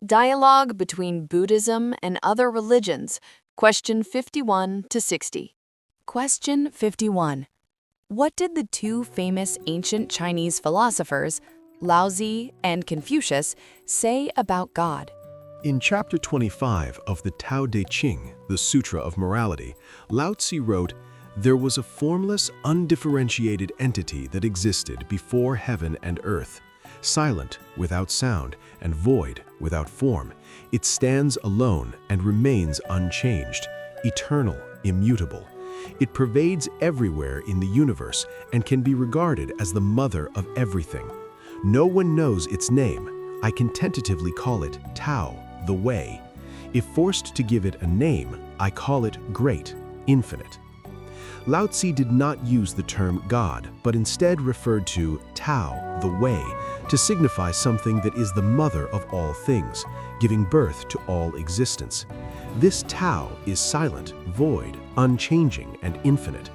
Dialogue between Buddhism and Other Religions, question 51 to 60. Question 51. What did the two famous ancient Chinese philosophers, Laozi and Confucius, say about God? In chapter 25 of the Tao Te Ching, the Sutra of Morality, Lao Tzu wrote, "There was a formless, undifferentiated entity that existed before heaven and earth. Silent, without sound, and void, without form. It stands alone and remains unchanged, eternal, immutable. It pervades everywhere in the universe and can be regarded as the mother of everything. No one knows its name. I can tentatively call it Tao, the Way. If forced to give it a name, I call it Great, Infinite." Lao Tzu did not use the term God, but instead referred to Tao, the Way, to signify something that is the mother of all things, giving birth to all existence. This Tao is silent, void, unchanging, and infinite.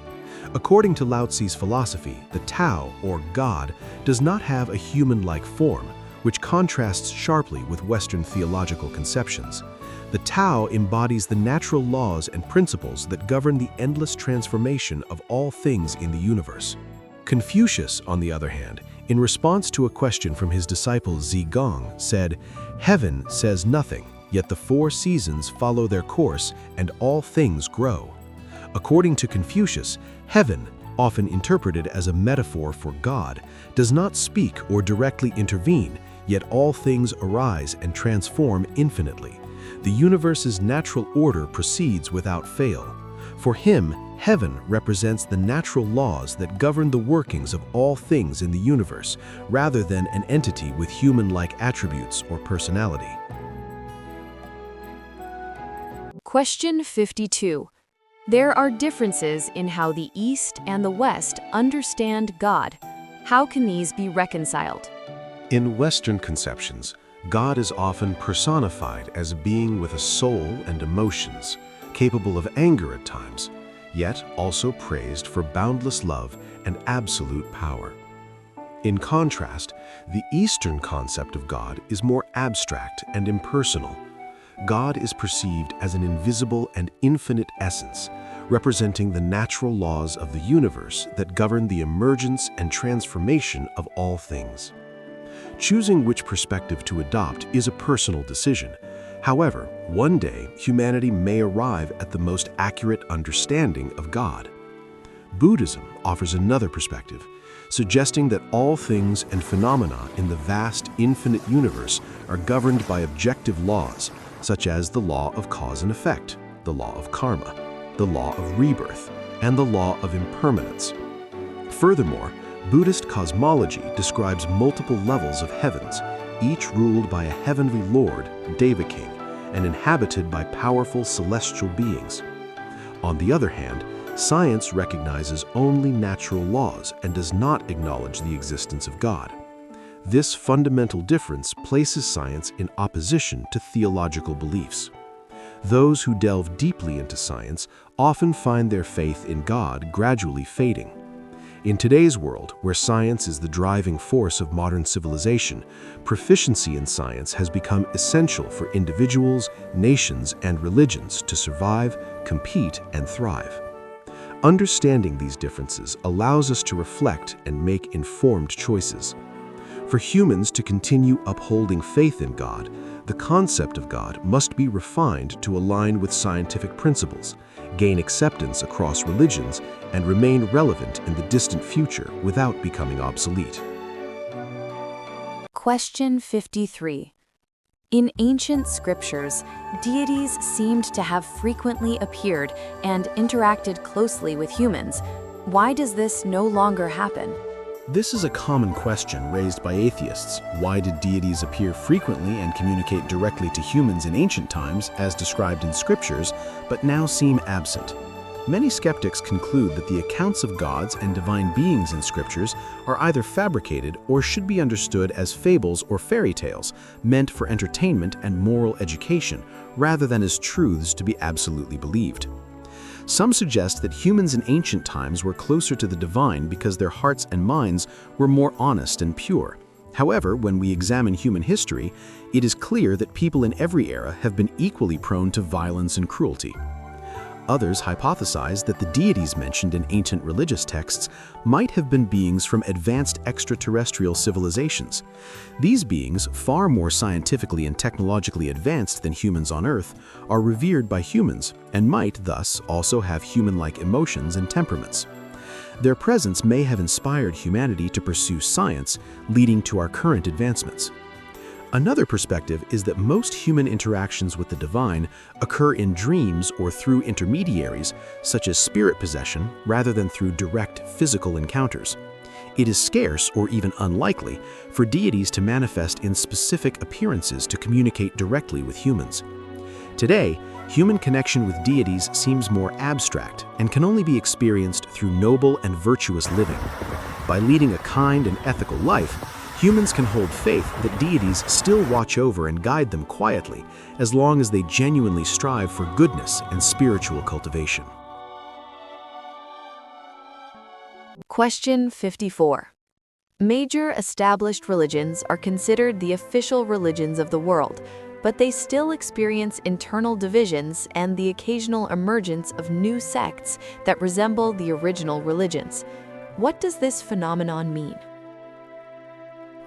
According to Lao Tzu's philosophy, the Tao, or God, does not have a human-like form, which contrasts sharply with Western theological conceptions. The Tao embodies the natural laws and principles that govern the endless transformation of all things in the universe. Confucius, on the other hand, in response to a question from his disciple Zigong, said, "Heaven says nothing, yet the four seasons follow their course and all things grow." According to Confucius, heaven, often interpreted as a metaphor for God, does not speak or directly intervene, yet all things arise and transform infinitely. The universe's natural order proceeds without fail. For him, heaven represents the natural laws that govern the workings of all things in the universe, rather than an entity with human-like attributes or personality. Question 52. There are differences in how the East and the West understand God. How can these be reconciled? In Western conceptions, God is often personified as a being with a soul and emotions, capable of anger at times, yet also praised for boundless love and absolute power. In contrast, the Eastern concept of God is more abstract and impersonal. God is perceived as an invisible and infinite essence, representing the natural laws of the universe that govern the emergence and transformation of all things. Choosing which perspective to adopt is a personal decision. However, one day, humanity may arrive at the most accurate understanding of God. Buddhism offers another perspective, suggesting that all things and phenomena in the vast, infinite universe are governed by objective laws, such as the law of cause and effect, the law of karma, the law of rebirth, and the law of impermanence. Furthermore, Buddhist cosmology describes multiple levels of heavens, each ruled by a heavenly lord, Deva King, and inhabited by powerful celestial beings. On the other hand, science recognizes only natural laws and does not acknowledge the existence of God. This fundamental difference places science in opposition to theological beliefs. Those who delve deeply into science often find their faith in God gradually fading. In today's world, where science is the driving force of modern civilization, proficiency in science has become essential for individuals, nations, and religions to survive, compete, and thrive. Understanding these differences allows us to reflect and make informed choices. For humans to continue upholding faith in God, the concept of God must be refined to align with scientific principles, gain acceptance across religions, and remain relevant in the distant future without becoming obsolete. Question 53. In ancient scriptures, deities seemed to have frequently appeared and interacted closely with humans. Why does this no longer happen? This is a common question raised by atheists. Why did deities appear frequently and communicate directly to humans in ancient times, as described in scriptures, but now seem absent? Many skeptics conclude that the accounts of gods and divine beings in scriptures are either fabricated or should be understood as fables or fairy tales, meant for entertainment and moral education, rather than as truths to be absolutely believed. Some suggest that humans in ancient times were closer to the divine because their hearts and minds were more honest and pure. However, when we examine human history, it is clear that people in every era have been equally prone to violence and cruelty. Others hypothesize that the deities mentioned in ancient religious texts might have been beings from advanced extraterrestrial civilizations. These beings, far more scientifically and technologically advanced than humans on Earth, are revered by humans and might thus also have human-like emotions and temperaments. Their presence may have inspired humanity to pursue science, leading to our current advancements. Another perspective is that most human interactions with the divine occur in dreams or through intermediaries, such as spirit possession, rather than through direct physical encounters. It is scarce or even unlikely for deities to manifest in specific appearances to communicate directly with humans. Today, human connection with deities seems more abstract and can only be experienced through noble and virtuous living. By leading a kind and ethical life, humans can hold faith that deities still watch over and guide them quietly, as long as they genuinely strive for goodness and spiritual cultivation. Question 54. Major established religions are considered the official religions of the world, but they still experience internal divisions and the occasional emergence of new sects that resemble the original religions. What does this phenomenon mean?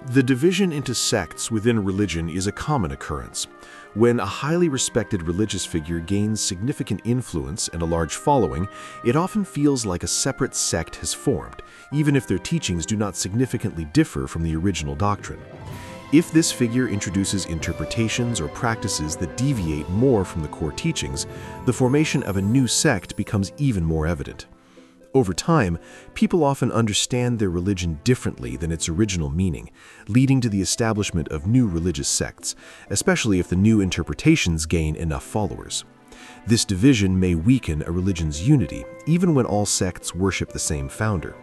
The division into sects within religion is a common occurrence. When a highly respected religious figure gains significant influence and a large following, it often feels like a separate sect has formed, even if their teachings do not significantly differ from the original doctrine. If this figure introduces interpretations or practices that deviate more from the core teachings, the formation of a new sect becomes even more evident. Over time, people often understand their religion differently than its original meaning, leading to the establishment of new religious sects, especially if the new interpretations gain enough followers. This division may weaken a religion's unity, even when all sects worship the same founder.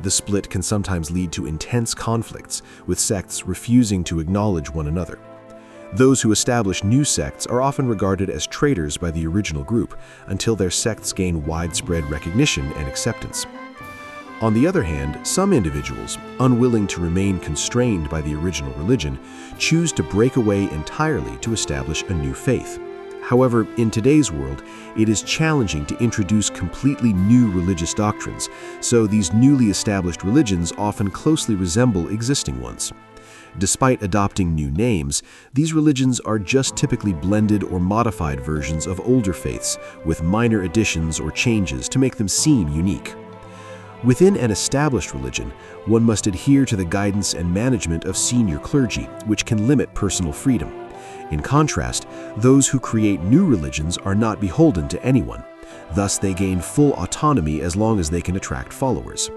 The split can sometimes lead to intense conflicts, with sects refusing to acknowledge one another. Those who establish new sects are often regarded as traitors by the original group until their sects gain widespread recognition and acceptance. On the other hand, some individuals, unwilling to remain constrained by the original religion, choose to break away entirely to establish a new faith. However, in today's world, it is challenging to introduce completely new religious doctrines, so these newly established religions often closely resemble existing ones. Despite adopting new names, these religions are just typically blended or modified versions of older faiths, with minor additions or changes to make them seem unique. Within an established religion, one must adhere to the guidance and management of senior clergy, which can limit personal freedom. In contrast, those who create new religions are not beholden to anyone. Thus, they gain full autonomy as long as they can attract followers.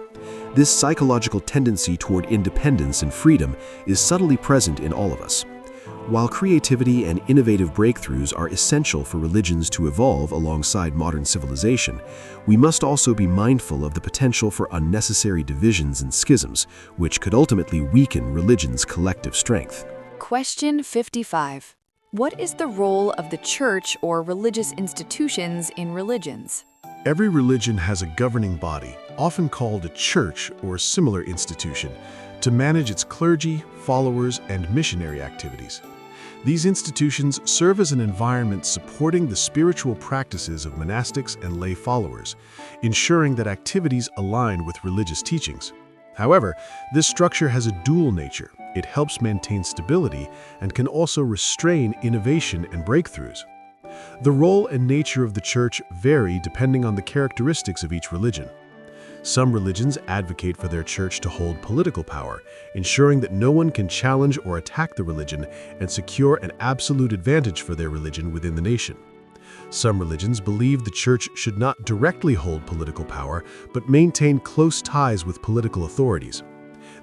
This psychological tendency toward independence and freedom is subtly present in all of us. While creativity and innovative breakthroughs are essential for religions to evolve alongside modern civilization, we must also be mindful of the potential for unnecessary divisions and schisms, which could ultimately weaken religion's collective strength. Question 55. What is the role of the church or religious institutions in religions? Every religion has a governing body, often called a church or similar institution, to manage its clergy, followers, and missionary activities. These institutions serve as an environment supporting the spiritual practices of monastics and lay followers, ensuring that activities align with religious teachings. However, this structure has a dual nature. It helps maintain stability and can also restrain innovation and breakthroughs. The role and nature of the church vary depending on the characteristics of each religion. Some religions advocate for their church to hold political power, ensuring that no one can challenge or attack the religion and secure an absolute advantage for their religion within the nation. Some religions believe the church should not directly hold political power, but maintain close ties with political authorities.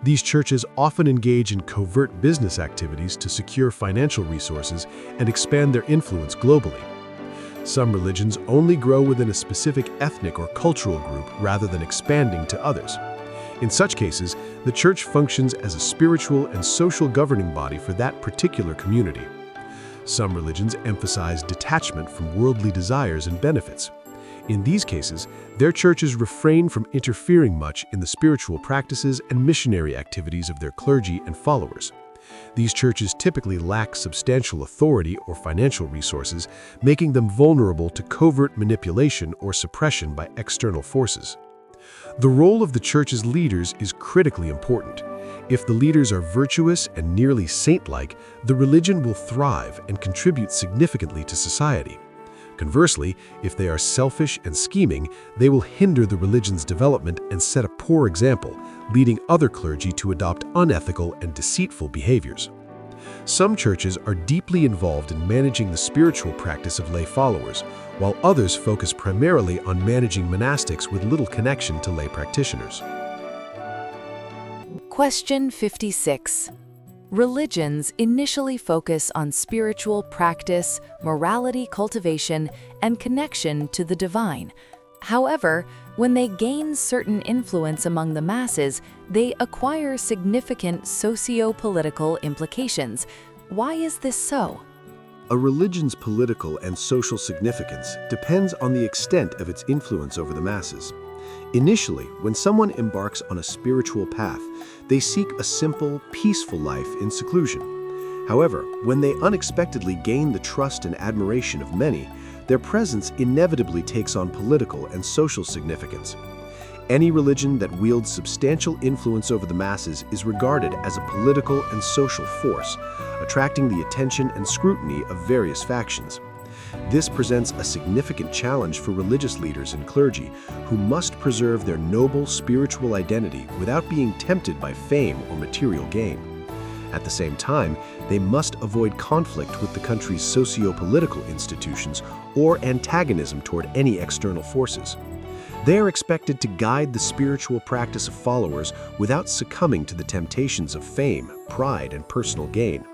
These churches often engage in covert business activities to secure financial resources and expand their influence globally. Some religions only grow within a specific ethnic or cultural group rather than expanding to others. In such cases, the church functions as a spiritual and social governing body for that particular community. Some religions emphasize detachment from worldly desires and benefits. In these cases, their churches refrain from interfering much in the spiritual practices and missionary activities of their clergy and followers. These churches typically lack substantial authority or financial resources, making them vulnerable to covert manipulation or suppression by external forces. The role of the church's leaders is critically important. If the leaders are virtuous and nearly saint-like, the religion will thrive and contribute significantly to society. Conversely, if they are selfish and scheming, they will hinder the religion's development and set a poor example, leading other clergy to adopt unethical and deceitful behaviors. Some churches are deeply involved in managing the spiritual practice of lay followers, while others focus primarily on managing monastics with little connection to lay practitioners. Question 56. Religions initially focus on spiritual practice, morality cultivation, and connection to the divine. However, when they gain certain influence among the masses, they acquire significant socio-political implications. Why is this so? A religion's political and social significance depends on the extent of its influence over the masses. Initially, when someone embarks on a spiritual path, they seek a simple, peaceful life in seclusion. However, when they unexpectedly gain the trust and admiration of many, their presence inevitably takes on political and social significance. Any religion that wields substantial influence over the masses is regarded as a political and social force, attracting the attention and scrutiny of various factions. This presents a significant challenge for religious leaders and clergy, who must preserve their noble spiritual identity without being tempted by fame or material gain. At the same time, they must avoid conflict with the country's socio-political institutions or antagonism toward any external forces. They are expected to guide the spiritual practice of followers without succumbing to the temptations of fame, pride, and personal gain.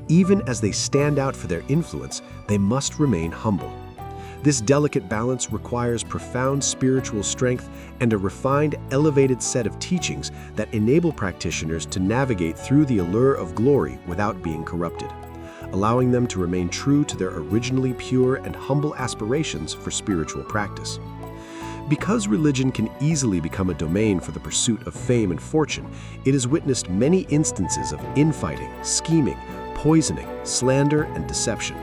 Even as they stand out for their influence, they must remain humble. This delicate balance requires profound spiritual strength and a refined, elevated set of teachings that enable practitioners to navigate through the allure of glory without being corrupted, allowing them to remain true to their originally pure and humble aspirations for spiritual practice. Because religion can easily become a domain for the pursuit of fame and fortune, it has witnessed many instances of infighting, scheming, poisoning, slander, and deception.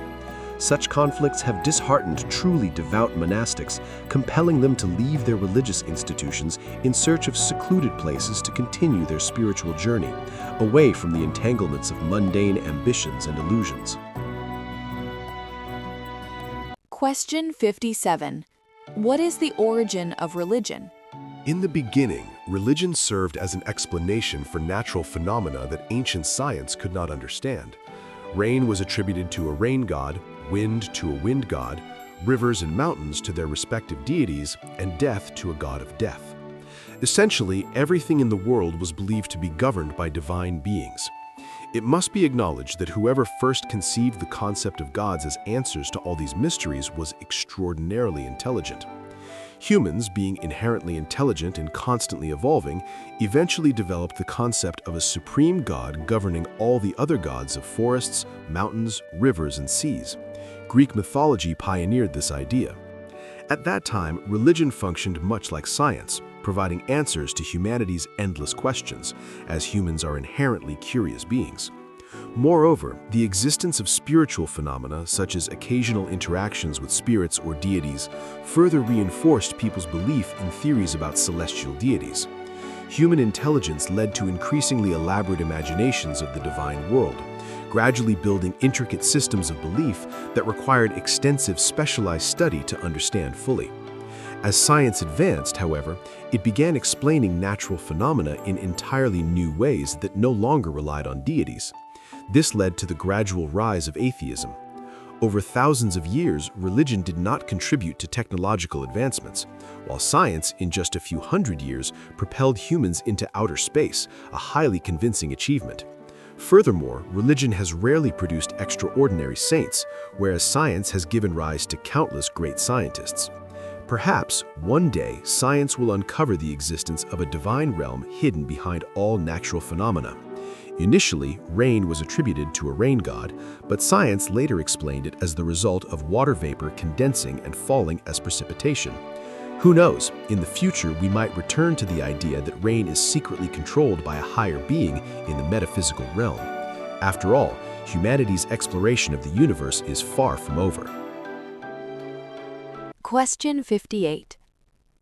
Such conflicts have disheartened truly devout monastics, compelling them to leave their religious institutions in search of secluded places to continue their spiritual journey, away from the entanglements of mundane ambitions and illusions. Question 57. What is the origin of religion? In the beginning, religion served as an explanation for natural phenomena that ancient science could not understand. Rain was attributed to a rain god, wind to a wind god, rivers and mountains to their respective deities, and death to a god of death. Essentially, everything in the world was believed to be governed by divine beings. It must be acknowledged that whoever first conceived the concept of gods as answers to all these mysteries was extraordinarily intelligent. Humans, being inherently intelligent and constantly evolving, eventually developed the concept of a supreme god governing all the other gods of forests, mountains, rivers, and seas. Greek mythology pioneered this idea. At that time, religion functioned much like science, providing answers to humanity's endless questions, as humans are inherently curious beings. Moreover, the existence of spiritual phenomena, such as occasional interactions with spirits or deities, further reinforced people's belief in theories about celestial deities. Human intelligence led to increasingly elaborate imaginations of the divine world, gradually building intricate systems of belief that required extensive specialized study to understand fully. As science advanced, however, it began explaining natural phenomena in entirely new ways that no longer relied on deities. This led to the gradual rise of atheism. Over thousands of years, religion did not contribute to technological advancements, while science, in just a few hundred years, propelled humans into outer space, a highly convincing achievement. Furthermore, religion has rarely produced extraordinary saints, whereas science has given rise to countless great scientists. Perhaps, one day, science will uncover the existence of a divine realm hidden behind all natural phenomena. Initially, rain was attributed to a rain god, but science later explained it as the result of water vapor condensing and falling as precipitation. Who knows, in the future we might return to the idea that rain is secretly controlled by a higher being in the metaphysical realm. After all, humanity's exploration of the universe is far from over. Question 58.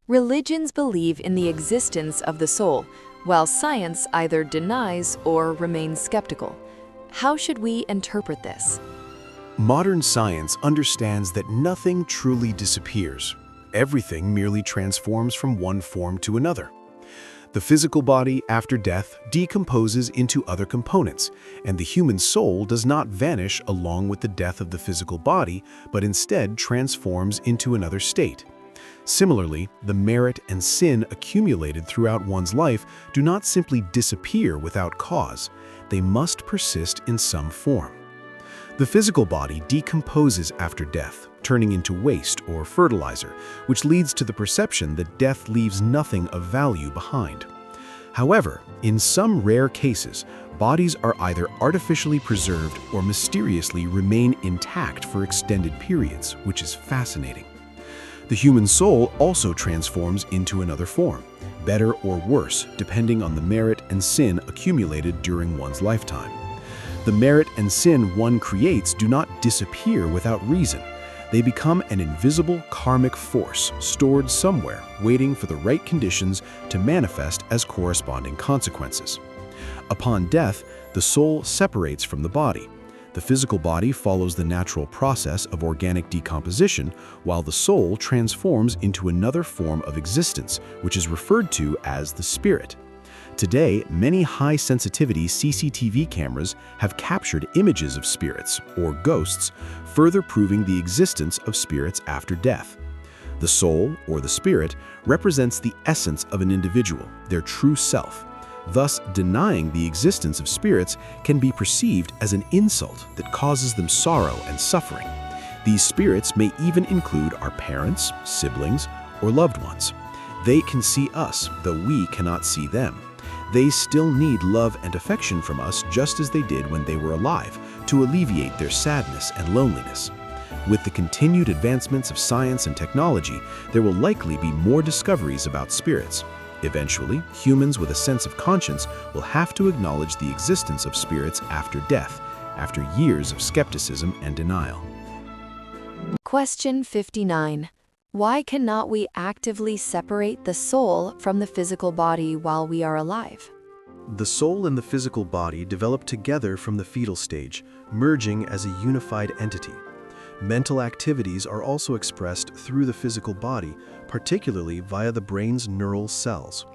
Religions believe in the existence of the soul, while science either denies or remains skeptical. How should we interpret this? Modern science understands that nothing truly disappears. Everything merely transforms from one form to another. The physical body, after death, decomposes into other components, and the human soul does not vanish along with the death of the physical body, but instead transforms into another state. Similarly, the merit and sin accumulated throughout one's life do not simply disappear without cause. They must persist in some form. The physical body decomposes after death, turning into waste or fertilizer, which leads to the perception that death leaves nothing of value behind. However, in some rare cases, bodies are either artificially preserved or mysteriously remain intact for extended periods, which is fascinating. The human soul also transforms into another form, better or worse, depending on the merit and sin accumulated during one's lifetime. The merit and sin one creates do not disappear without reason. They become an invisible karmic force stored somewhere, waiting for the right conditions to manifest as corresponding consequences. Upon death, the soul separates from the body. The physical body follows the natural process of organic decomposition, while the soul transforms into another form of existence, which is referred to as the spirit. Today, many high-sensitivity CCTV cameras have captured images of spirits, or ghosts, further proving the existence of spirits after death. The soul, or the spirit, represents the essence of an individual, their true self. Thus, denying the existence of spirits can be perceived as an insult that causes them sorrow and suffering. These spirits may even include our parents, siblings, or loved ones. They can see us, though we cannot see them. They still need love and affection from us just as they did when they were alive, to alleviate their sadness and loneliness. With the continued advancements of science and technology, there will likely be more discoveries about spirits. Eventually, humans with a sense of conscience will have to acknowledge the existence of spirits after death, after years of skepticism and denial. Question 59. Why cannot we actively separate the soul from the physical body while we are alive? The soul and the physical body develop together from the fetal stage, merging as a unified entity. Mental activities are also expressed through the physical body, particularly via the brain's neural cells.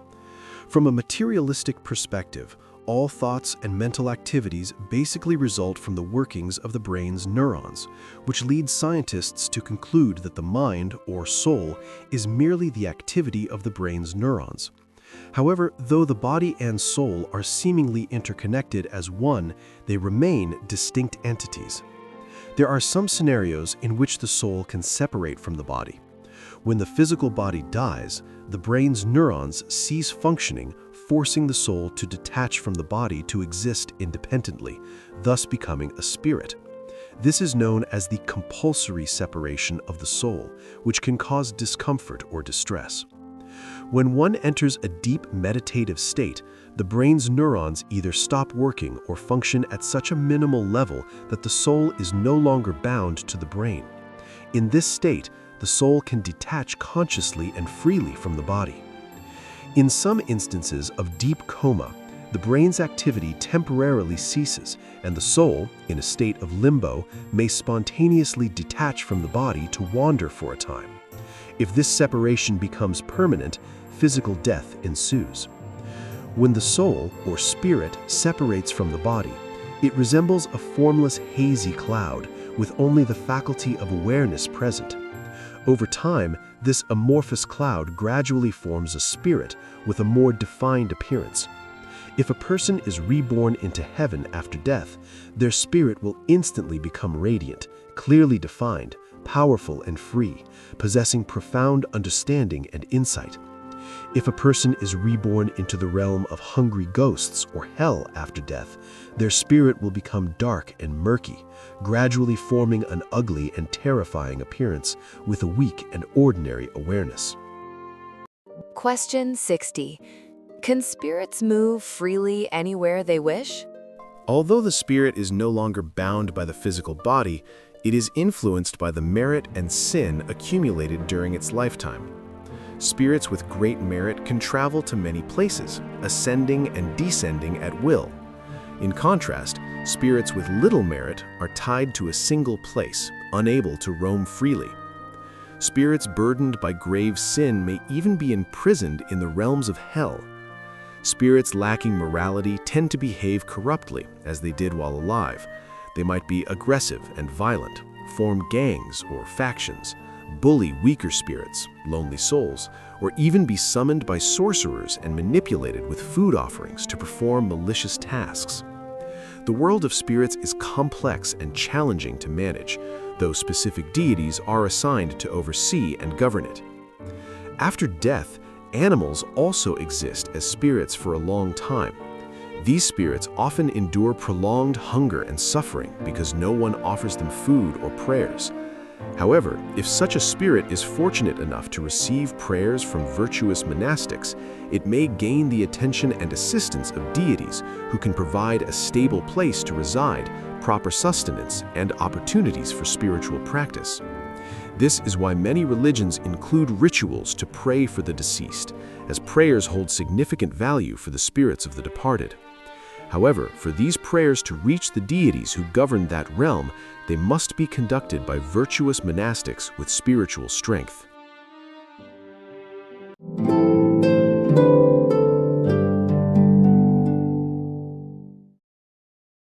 From a materialistic perspective, all thoughts and mental activities basically result from the workings of the brain's neurons, which leads scientists to conclude that the mind, or soul, is merely the activity of the brain's neurons. However, though the body and soul are seemingly interconnected as one, they remain distinct entities. There are some scenarios in which the soul can separate from the body. When the physical body dies, the brain's neurons cease functioning, forcing the soul to detach from the body to exist independently, thus becoming a spirit. This is known as the compulsory separation of the soul, which can cause discomfort or distress. When one enters a deep meditative state, the brain's neurons either stop working or function at such a minimal level that the soul is no longer bound to the brain. In this state, the soul can detach consciously and freely from the body. In some instances of deep coma, the brain's activity temporarily ceases, and the soul, in a state of limbo, may spontaneously detach from the body to wander for a time. If this separation becomes permanent, physical death ensues. When the soul, or spirit, separates from the body, it resembles a formless, hazy cloud with only the faculty of awareness present. Over time, this amorphous cloud gradually forms a spirit with a more defined appearance. If a person is reborn into heaven after death, their spirit will instantly become radiant, clearly defined, powerful and free, possessing profound understanding and insight. If a person is reborn into the realm of hungry ghosts or hell after death, their spirit will become dark and murky, gradually forming an ugly and terrifying appearance with a weak and ordinary awareness. Question 60. Can spirits move freely anywhere they wish? Although the spirit is no longer bound by the physical body, it is influenced by the merit and sin accumulated during its lifetime. Spirits with great merit can travel to many places, ascending and descending at will. In contrast, spirits with little merit are tied to a single place, unable to roam freely. Spirits burdened by grave sin may even be imprisoned in the realms of hell. Spirits lacking morality tend to behave corruptly, as they did while alive. They might be aggressive and violent, form gangs or factions, bully weaker spirits, lonely souls, or even be summoned by sorcerers and manipulated with food offerings to perform malicious tasks. The world of spirits is complex and challenging to manage, though specific deities are assigned to oversee and govern it. After death, animals also exist as spirits for a long time. These spirits often endure prolonged hunger and suffering because no one offers them food or prayers. However, if such a spirit is fortunate enough to receive prayers from virtuous monastics, it may gain the attention and assistance of deities who can provide a stable place to reside, proper sustenance, and opportunities for spiritual practice. This is why many religions include rituals to pray for the deceased, as prayers hold significant value for the spirits of the departed. However, for these prayers to reach the deities who govern that realm, they must be conducted by virtuous monastics with spiritual strength.